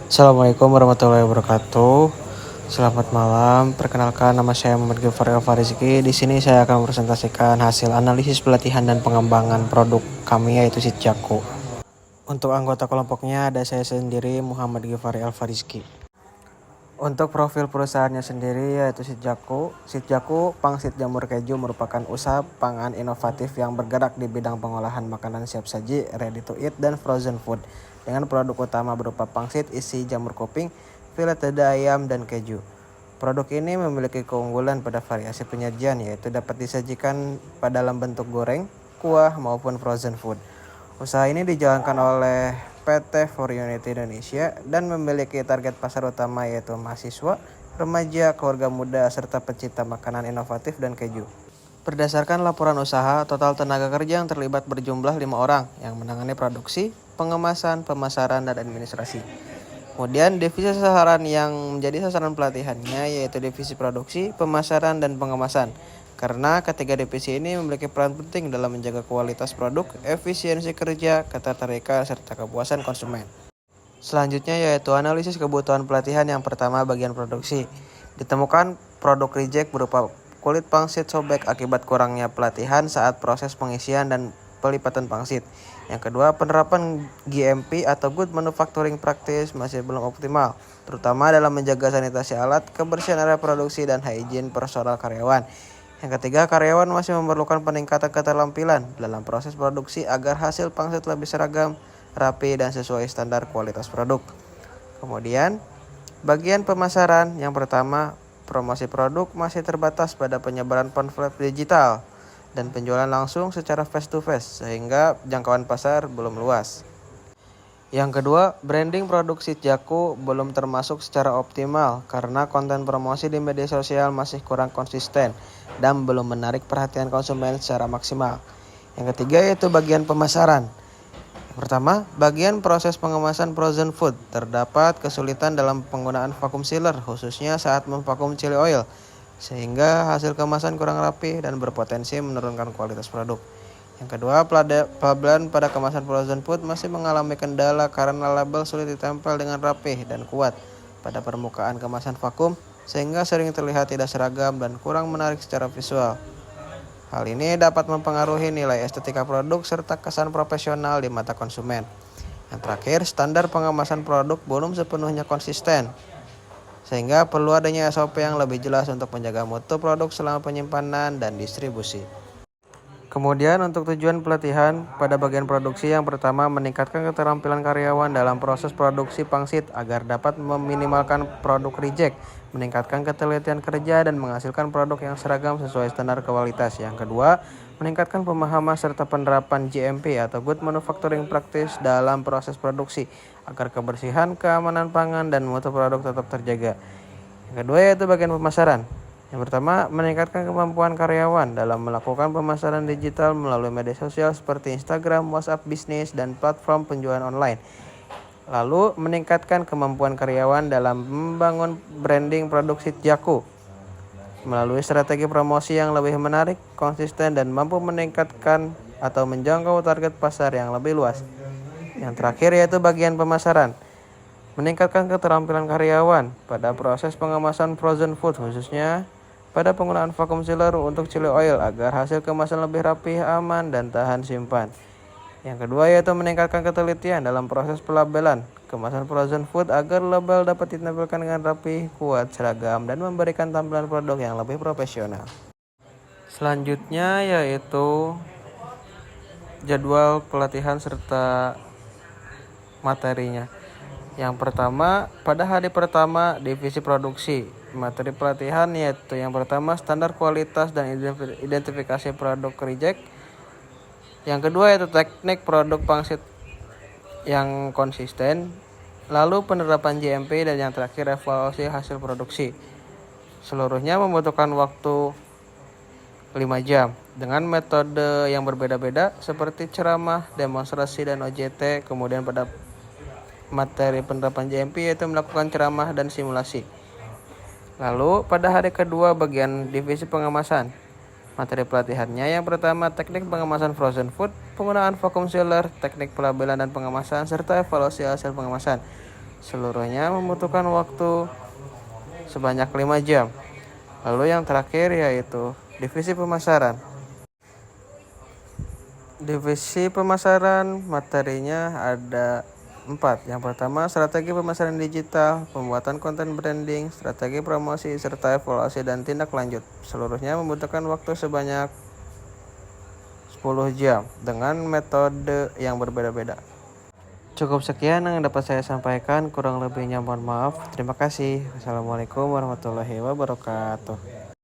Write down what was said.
Assalamualaikum warahmatullahi wabarakatuh. Selamat malam. Perkenalkan, nama saya Muhammad Gifar Elfarizki. Di sini saya akan presentasikan hasil analisis pelatihan dan pengembangan produk kami, yaitu Sitjaku. Untuk anggota kelompoknya ada saya sendiri, Muhammad Gifar Elfarizki. Untuk profil perusahaannya sendiri yaitu Sitjaku. Sitjaku pangsit jamur keju merupakan usaha pangan inovatif yang bergerak di bidang pengolahan makanan siap saji, ready to eat, dan frozen food. Dengan produk utama berupa pangsit isi jamur kuping, filet dada ayam, dan keju. Produk ini memiliki keunggulan pada variasi penyajian, yaitu dapat disajikan pada dalam bentuk goreng, kuah, maupun frozen food. Usaha ini dijalankan oleh PT For Unity Indonesia dan memiliki target pasar utama yaitu mahasiswa, remaja, keluarga muda, serta pecinta makanan inovatif dan keju. Berdasarkan laporan usaha, total tenaga kerja yang terlibat berjumlah 5 orang yang menangani produksi, pengemasan, pemasaran, dan administrasi. Kemudian divisi sasaran yang menjadi sasaran pelatihannya yaitu divisi produksi, pemasaran, dan pengemasan. Karena ketiga divisi ini memiliki peran penting dalam menjaga kualitas produk, efisiensi kerja, ketertarikan, serta kepuasan konsumen. Selanjutnya yaitu analisis kebutuhan pelatihan. Yang pertama, bagian produksi. Ditemukan produk reject berupa kulit pangsit sobek akibat kurangnya pelatihan saat proses pengisian dan pelipatan pangsit. Yang kedua, penerapan GMP atau Good Manufacturing Practice masih belum optimal, terutama dalam menjaga sanitasi alat, kebersihan area produksi, dan hygiene personal karyawan. Yang ketiga, karyawan masih memerlukan peningkatan keterampilan dalam proses produksi agar hasil pangsit lebih seragam, rapi, dan sesuai standar kualitas produk. Kemudian, bagian pemasaran. Yang pertama, promosi produk masih terbatas pada penyebaran pamflet digital dan penjualan langsung secara face to face sehingga jangkauan pasar belum luas. Yang kedua, branding produk Sitjaku belum termasuk secara optimal karena konten promosi di media sosial masih kurang konsisten dan belum menarik perhatian konsumen secara maksimal. Yang ketiga yaitu bagian pemasaran. Yang pertama, bagian proses pengemasan frozen food. Terdapat kesulitan dalam penggunaan vacuum sealer khususnya saat memvakum chili oil sehingga hasil kemasan kurang rapi dan berpotensi menurunkan kualitas produk. Yang kedua, pelabelan pada kemasan frozen food masih mengalami kendala karena label sulit ditempel dengan rapih dan kuat pada permukaan kemasan vakum sehingga sering terlihat tidak seragam dan kurang menarik secara visual. Hal ini dapat mempengaruhi nilai estetika produk serta kesan profesional di mata konsumen. Yang terakhir, standar pengemasan produk belum sepenuhnya konsisten sehingga perlu adanya SOP yang lebih jelas untuk menjaga mutu produk selama penyimpanan dan distribusi. Kemudian untuk tujuan pelatihan pada bagian produksi, yang pertama meningkatkan keterampilan karyawan dalam proses produksi pangsit agar dapat meminimalkan produk reject, meningkatkan ketelitian kerja dan menghasilkan produk yang seragam sesuai standar kualitas. Yang kedua, meningkatkan pemahaman serta penerapan GMP atau Good Manufacturing Practice dalam proses produksi agar kebersihan, keamanan pangan, dan mutu produk tetap terjaga. Yang kedua yaitu bagian pemasaran. Yang pertama, meningkatkan kemampuan karyawan dalam melakukan pemasaran digital melalui media sosial seperti Instagram, WhatsApp bisnis, dan platform penjualan online. Lalu, meningkatkan kemampuan karyawan dalam membangun branding produk Sitjaku melalui strategi promosi yang lebih menarik, konsisten, dan mampu meningkatkan atau menjangkau target pasar yang lebih luas. Yang terakhir yaitu bagian pemasaran. Meningkatkan keterampilan karyawan pada proses pengemasan frozen food khususnya pada penggunaan vacuum sealer untuk chili oil agar hasil kemasan lebih rapih, aman, dan tahan simpan. Yang kedua yaitu meningkatkan ketelitian dalam proses pelabelan kemasan frozen food agar label dapat ditampilkan dengan rapi, kuat, seragam, dan memberikan tampilan produk yang lebih profesional. Selanjutnya yaitu jadwal pelatihan serta materinya. Yang pertama, pada hari pertama divisi produksi, materi pelatihan yaitu yang pertama standar kualitas dan identifikasi produk reject. Yang kedua yaitu teknik produk pangsit yang konsisten. Lalu penerapan GMP dan yang terakhir evaluasi hasil produksi. Seluruhnya membutuhkan waktu 5 jam dengan metode yang berbeda-beda seperti ceramah, demonstrasi, dan OJT. Kemudian pada materi penerapan GMP yaitu melakukan ceramah dan simulasi. Lalu pada hari kedua bagian divisi pengemasan. Materi pelatihannya yang pertama teknik pengemasan frozen food, penggunaan vacuum sealer, teknik pelabelan dan pengemasan, serta evaluasi hasil pengemasan. Seluruhnya membutuhkan waktu sebanyak 5 jam. Lalu yang terakhir yaitu divisi pemasaran. Divisi pemasaran materinya ada 4. Yang pertama, strategi pemasaran digital, pembuatan konten branding, strategi promosi, serta evaluasi dan tindak lanjut. Seluruhnya membutuhkan waktu sebanyak 10 jam dengan metode yang berbeda-beda. Cukup sekian yang dapat saya sampaikan, kurang lebihnya mohon maaf. Terima kasih. Wassalamualaikum warahmatullahi wabarakatuh.